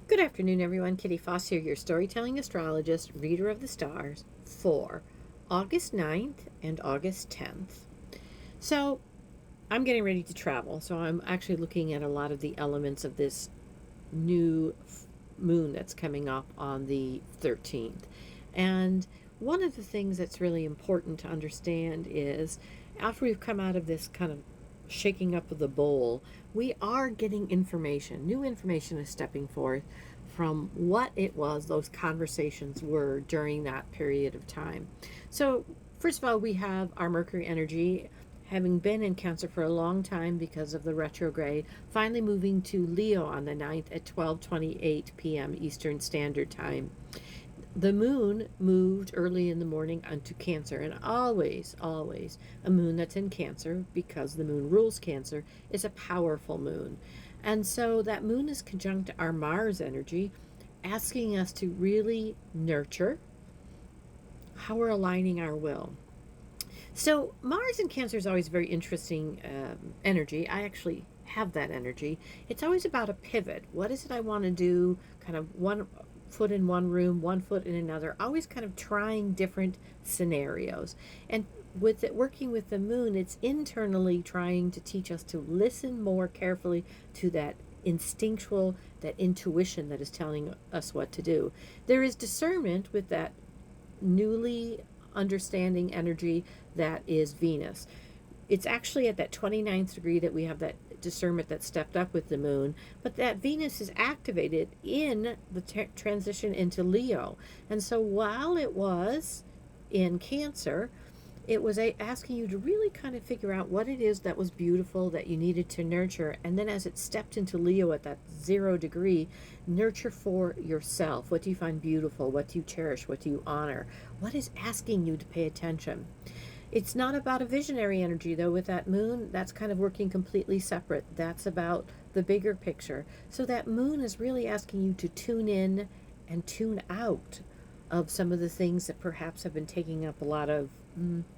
Good afternoon, everyone. Kitty Foss here, your storytelling astrologist, reader of the stars for August 9th and August 10th. So, I'm getting ready to travel, so I'm actually looking at a lot of the elements of this new moon that's coming up on the 13th. And one of the things that's really important to understand is after we've come out of this kind of shaking up of the bowl, we are getting information. New information is stepping forth from what it was those conversations were during that period of time. So, first of all, we have our Mercury energy having been in Cancer for a long time because of the retrograde, finally moving to Leo on the 9th at 12:28 p.m. Eastern Standard Time. The moon moved early in the morning onto Cancer, and always a moon that's in Cancer, because the moon rules Cancer, is a powerful moon. And so that moon is conjunct our Mars energy, asking us to really nurture how we're aligning our will. So Mars in Cancer is always very interesting energy. I actually have that energy. It's always about a pivot. What is it I want to do? Kind of one foot in one room, one foot in another. Always kind of trying different scenarios. And with it working with the moon, it's internally trying to teach us to listen more carefully to that instinctual, that intuition that is telling us what to do. There is discernment with that newly understanding energy that is Venus. It's actually at that 29th degree that we have that discernment that stepped up with the moon, but that Venus is activated in the transition into Leo. And so while it was in Cancer, it was asking you to really kind of figure out what it is that was beautiful that you needed to nurture. And then as it stepped into Leo at that 0 degree, nurture for yourself. What do you find beautiful? What do you cherish? What do you honor? What is asking you to pay attention? It's not about a visionary energy, though, with that moon. That's kind of working completely separate. That's about the bigger picture. So that moon is really asking you to tune in and tune out of some of the things that perhaps have been taking up a lot of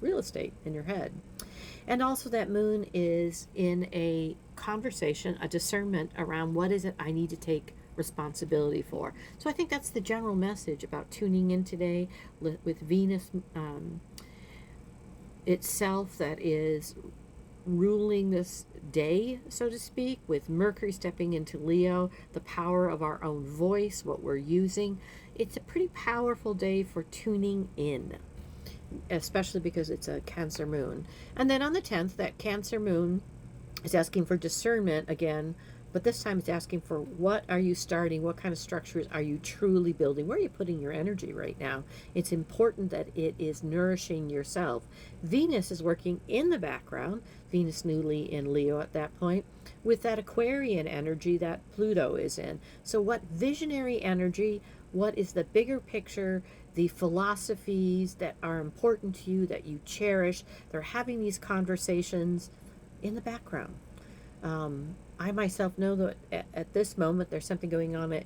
real estate in your head. And also, that moon is in a conversation, a discernment around what is it I need to take responsibility for. So I think that's the general message about tuning in today with Venus itself that is ruling this day, so to speak, with Mercury stepping into Leo, the power of our own voice, what we're using. It's a pretty powerful day for tuning in, especially because it's a Cancer moon. And then on the 10th, that Cancer moon is asking for discernment again, but this time it's asking for what are you starting? What kind of structures are you truly building? Where are you putting your energy right now? It's important that it is nourishing yourself. Venus is working in the background, Venus newly in Leo at that point, with that Aquarian energy that Pluto is in. So what visionary energy, what is the bigger picture, the philosophies that are important to you, that you cherish? They're having these conversations in the background. I myself know that at this moment there's something going on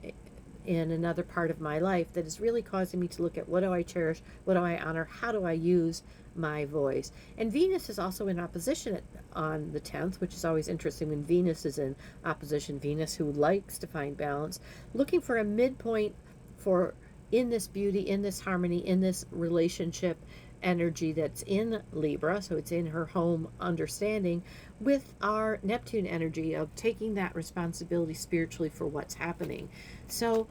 in another part of my life that is really causing me to look at what do I cherish, what do I honor, how do I use my voice. And Venus is also in opposition on the 10th, which is always interesting when Venus is in opposition. Venus, who likes to find balance, looking for a midpoint for in this beauty, in this harmony, in this relationship energy that's in Libra, so it's in her home understanding, with our Neptune energy of taking that responsibility spiritually for what's happening. So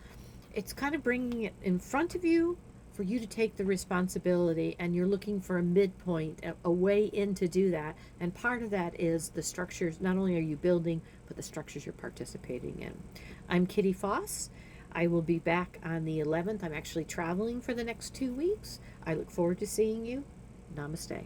it's kind of bringing it in front of you for you to take the responsibility, and you're looking for a midpoint, a way in to do that. And part of that is the structures. Not only are you building, but the structures you're participating in. I'm Kitty Foss. I will be back on the 11th. I'm actually traveling for the next 2 weeks. I look forward to seeing you. Namaste.